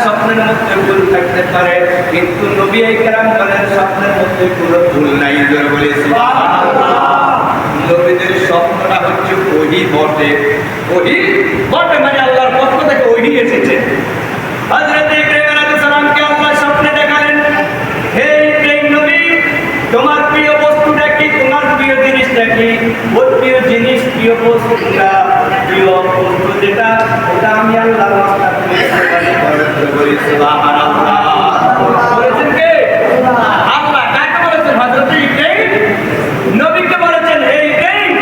স্বপ্নের স্বপ্নের মধ্যে ভুল থাকতে পারে, কিন্তু নবী কেরাম বলেন স্বপ্নের মধ্যে কোনো ভুল নাই। বলে নবীদের স্বপ্নটা হচ্ছে ওহী বটে। ওহী বটে মানে আল্লাহর পক্ষ থেকে ওহী এসেছে। হযরত ইব্রাহিম আলাইহিস সালামকে আল্লাহ স্বপ্নে দেখালেন, হে ইব্রাহিম নবী, তোমার প্রিয় বস্তুটা কি? তোমার প্রিয় জিনিসটা কি? ওর প্রিয় জিনিস, প্রিয় বস্তুটা, প্রিয় বস্তু যেটা, ওটা আমি আল্লাহ রাস্তা বলি সুবহানাল্লাহ। বলেছেন কে? আল্লাহ। কাকে বলেছেন? হযরত ইব্রাহিম নবীকে বলেছেন, হে ইব্রাহিম,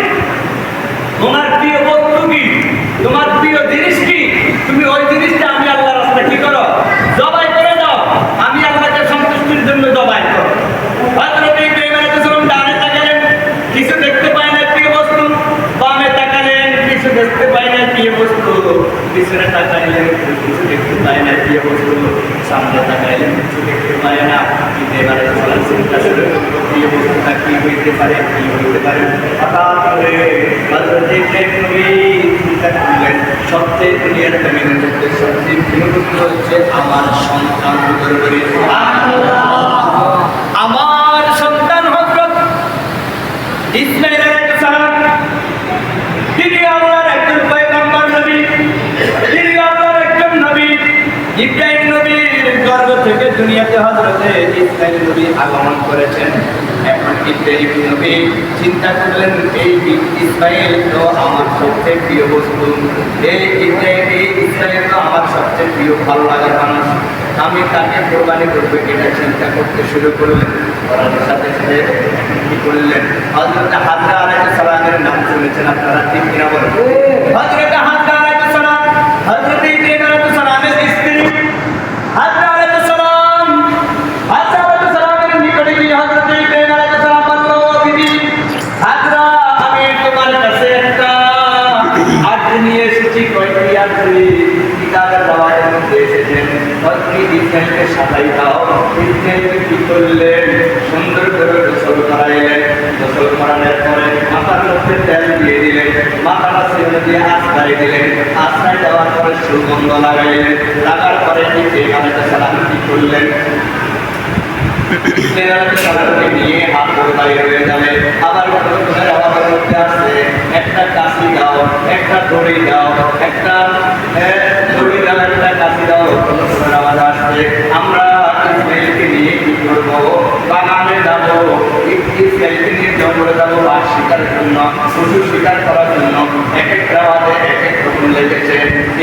তোমার প্রিয় বস্তু কি? তোমার প্রিয় জিনিস কি? তুমি ওই জিনিসটা আমি আল্লাহ রাস্তা কি করো? জবাই করে দাও। আমি আল্লাহকে সন্তুষ্টির জন্য জবাই করো। হযরত ইব্রাহিম আলাইহিস সালাম ডানে তাকালেন, কিছু দেখতে পায় না প্রিয় বস্তু। বামে তাকালেন, কিছু দেখতে পায় না প্রিয় বস্তু। পিছনে তাকাইলেন, কিছু দেখতে পায় না প্রিয় বস্তু। সামনে তাকাইলেন, কিছু দেখতে পায় না। ইব্রাহিম আলাইহিস সালাম চিন্তা করলেন, প্রিয় বস্তুটা কি হইতে পারে? কি হইতে পারে? হঠাৎ করে হযরত ইব্রাহিম নবী চিন্তা করলেন, সবচেয়ে দুনিয়ার জমিনের মধ্যে সবচেয়ে প্রিয় বস্তু হচ্ছে আমার সন্তান। আমার সন্তান হযরত ইসমাঈল আলাইহিস সালাম, তিনি আল্লাহর একজন পয়গম্বর নবী, তিনি আল্লাহর একজন নবী। ইব্রাহিম নবীর গর্ভ থেকে দুনিয়াতে হযরত ইসমাঈল নবী আগমন করেছেন। এখন ইব্রাহিম নবী চিন্তা করলেন, এই ইসমাঈল তো আমার সবচেয়ে প্রিয় বস্তু, এই ইসমাঈল তো আমার সবচেয়ে প্রিয় ভালো লাগার মানুষ, আমি তাকে কোরবানি করবো, এটা চিন্তা করতে শুরু করলেন। করার সাথে সাথে কি করলেন? হযরত হাজরা আলাইহিস সালামের নাম শুনেছেন আপনারা, ঠিক কিনা বলেন? হযরত হাজরা আলাইহিস সালাম, হযরত ইব্রাহিম আলাইহিস সালামের স্ত্রী। হাজরা আলাইহিস সালাম, হাজরা আলাইহিস সালামের নিকটে গিয়ে হযরত ইব্রাহিম আলাইহিস সালাম বলল, বিবি হাজরা, আমি তোমার কাছে একটা আরজি নিয়ে এসেছি। কয়টি আরজি? কিতাবের রাওয়ায়ের মধ্যে এসেছেন, ইসমাঈলকে সাজাই দাও। ইসমাঈলকে কি করলেন? সুন্দর করে গোসল করাইলেন। গোসল করানোর পরে মাথার মধ্যে তেল দিয়ে দিলেন, মাথাটা ছেড়ে দিয়ে আশ্রয় দিলেন। আশ্রয় দেওয়ার পরে সুগন্ধ লাগাইলেন। লাগার পরে ইব্রাহিম আলাইহিস সালাম কি করলেন? ইসমাঈল আলাইহিস সালামকে নিয়ে হাত ধরে বাইরে হয়ে যাবে। আবার ঘরের আওয়াজের মধ্যে আসছে, একটা কাশি দাও, একটা দড়ি দাও, একটা দড়ি দাও, একটা কাশি দাও। আওয়াজ আসছে, আমরা ইসমাঈলকে নিয়ে কি করবো? বাগানে যাবো, ইসমাঈলকে নিয়ে জঙ্গলে যাবো মাছ শিকারের জন্য, পশু শিকার করার জন্য। এক একটা আওয়াজে এক এক রকম লেগেছে।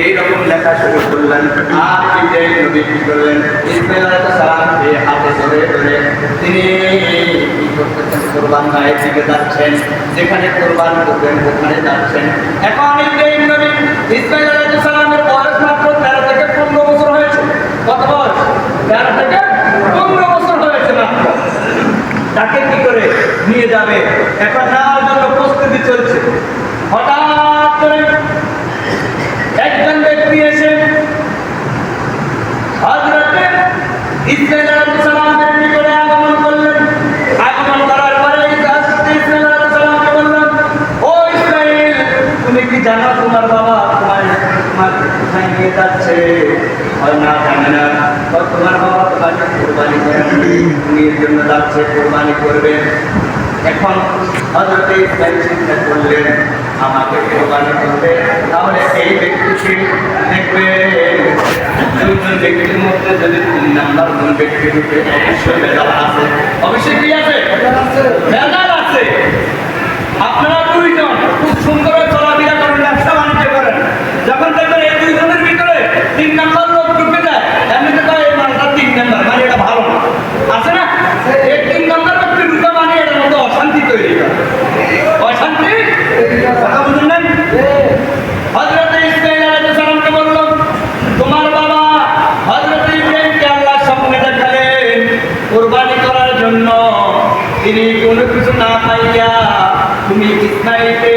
এইরকম লেখা শুরু করলেন। আর ইব্রাহিম নবী কি করলেন? ইসমাঈল আলাইহিস সালামকে হাতে ধরে ধরে তিনি কি করতেছেন? কোরবান গায়ের দিকে যাচ্ছেন, যেখানে কোরবান করবেন ওখানে যাচ্ছেন। এখন ইব্রাহিম নবী, ইসমাঈল আলাইহিস সালামের বয়স মাত্র 13 থেকে 15 বছর হয়েছে। কত বয়স? 13 থেকে 15 বছর হয়েছে মাত্র। তাকে কি করে নিয়ে যাবে? এখন নেওয়ার জন্য প্রস্তুতি চলছে। হঠাৎ করে একজন ব্যক্তি এসে হযরত ইসমাঈল আলাইহিস সালামের নিকটে আগমন করলেন। আগমন করার পরে হযরত ইসমাঈল আলাইহিস সালামকে বললেন, ও ইসমাঈল, তুমি কি জানো তোমার বাবা তোমাকে কোথায় নিয়ে যাচ্ছে? হয় না, জানে না। তোমার বাবা তোমাকে কোরবানি নিয়ে জন্য যাচ্ছে, কোরবানি করবে। এখন হযরত ইসমাঈল চিন্তা করলেন, আমাকে কোরবানি করবে, তাহলে এই ব্যক্তিকে দেখবে। দুজন ব্যক্তির মধ্যে যদি 3 নাম্বার কোন ব্যক্তি রূপে অবশ্যই ভেজাল আছে। অবশ্যই কি আছে? ভেজাল আছে। আপনারা 2 জন খুব সুন্দর চলাফেরা করেন, ব্যবসা বাণিজ্য করেন, যখন দেখবেন এই 2 জনের ভিতরে 3 নাম্বার লোক ঢুকে যায়, এমনিতে তো এই মালটা 3 নাম্বার, মানে এটা ভালো না, আছে না? এই 3 নাম্বার ব্যক্তি ঢুকে মানে এটার মধ্যে অশান্তি তৈরি হয়। অশান্তি কথা বুঝুন না? হযরত ইসমাঈল আলাইহিস সালামকে বলল, তোমার বাবা হযরত ইব্রাহিমকে আল্লাহ স্বপ্নে দেখালেন কোরবানি করার জন্য। তিনি কোনো কিছু না পাইয়া তুমি ইসমাঈলকে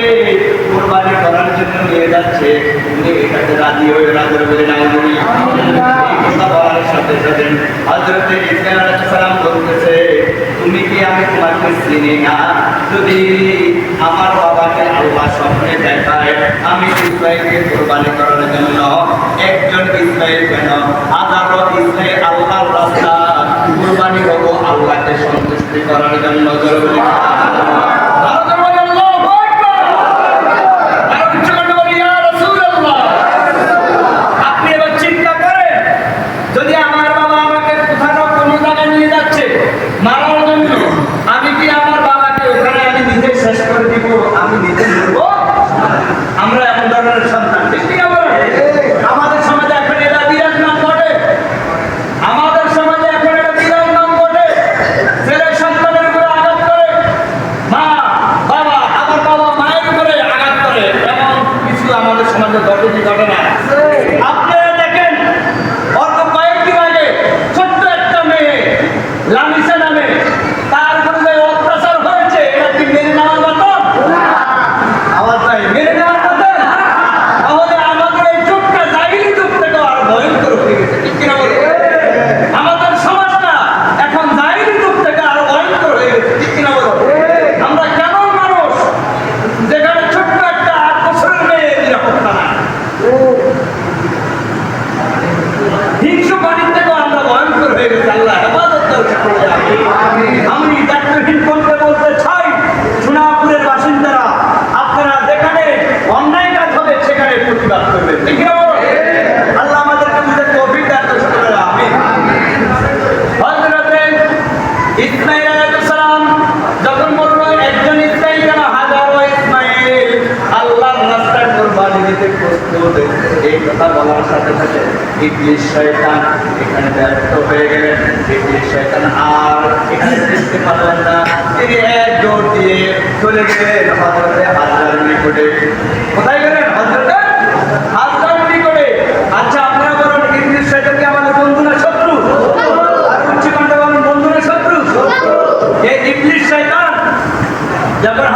কোরবানি করার জন্য নিয়ে যাচ্ছে, তুমি এটাতে রাজি হয়ে রাজি বলে নাও। এই কথা বলার সাথে সাথে হযরত ইসমাঈল আলাইহিস সালাম বলতেছে, তুমি কি বিবি আমি তোমাকে চিনি না, যদি আমার বাবাকে আল্লাহ স্বপ্নে দেখায় আমি ইসমাইলকে কুরবানি করার জন্য একজন ইসমাইল কেন হাজারো ইসমাইল আল্লাহর রাস্তা কুরবানি হবো আল্লাহকে সন্তুষ্টি করার জন্য। জরুরি আপনি এবার চিন্তা করেন, যদি আমার বাবা আমাকে কোথাও কোনো জায়গায় নিয়ে যাচ্ছে মারার জন্য, আমি কি আমার বাবাকে ওখানে আমি নিজে শেষ করে দিব, আমি নিজে মরবো? আমরা এমন ধরনের সন্তান, ঠিক না বলেন? আমাদের সমাজে এখন এটা বিরাট নাম ঘটে, আমাদের সমাজে এখন এটা বিরাট নাম ঘটে। ছেলে সন্তানের উপরে আঘাত করে, মা বাবা আমার বাবা মায়ের উপরে আঘাত করে, এমন কিছু আমাদের সমাজে ঘটে কি ঘটে না? আপনারা দেখেন অল্প কয়েকদিন আগে ছোট্ট একটা মেয়ে লামিসা নামে তার উপরে যে অত্যাচার হয়েছে, এটা কি মেনে নেওয়ার মতো? আওয়াজ নাই, মেনে নেওয়ার মতো? তাহলে আমাদের এই চোখটা জাহিলি যুগ থেকে আরো ভয়ঙ্কর হয়ে গেছে, ঠিক কিনা বলে? আমাদের সমাজটা এখন জাহিলি যুগ থেকে আরো ভয়ঙ্কর হয়ে গেছে, ঠিক কিনা বলে? আমরা কেমন মানুষ যেখানে ছোট্ট একটা 8 বছরের মেয়ে নিরাপত্তা না, হিংসু বাড়ির থেকেও আমরা ভয়ঙ্কর হয়ে গেছি। আল্লাহ হেফাজত করুন। আমি দায়িত্বহীন কণ্ঠে বলতে চাই, সোনাপুরের বাসিন্দারা আপনারা যেখানে অন্যায় কাজ হবে সেখানে প্রতিবাদ করবেন, ঠিক না? আল্লাহ আমাদেরকে বুঝে তৌফিক দান করুন। আমিন। হযরতে ইসমাঈল আলাইহিস সালাম যখন বলল একজন ইসমাঈল কেন হাজারো ইসমাঈল আল্লাহর রাস্তায় কুরবানি দিতে প্রস্তুত, এই কথা বলার সাথে সাথে ইবলিস শয়তান এখানে ব্যর্থ হয়ে গেলেন। ইবলিস শয়তান আর এখানে দেখতে পারলেন না, তিনি এক দৌড় দিয়ে চলে গেলেন হযরতে হাজরার নিকটে। কোথায় গেলেন? হযরতে হাজরার নিকটে। আচ্ছা আপনারা বলুন, ইবলিস শয়তান কি আমাদের বন্ধু না শত্রু? আর উচ্চ কণ্ঠে বলুন, বন্ধু না শত্রু? এই ইবলিস শয়তান যখন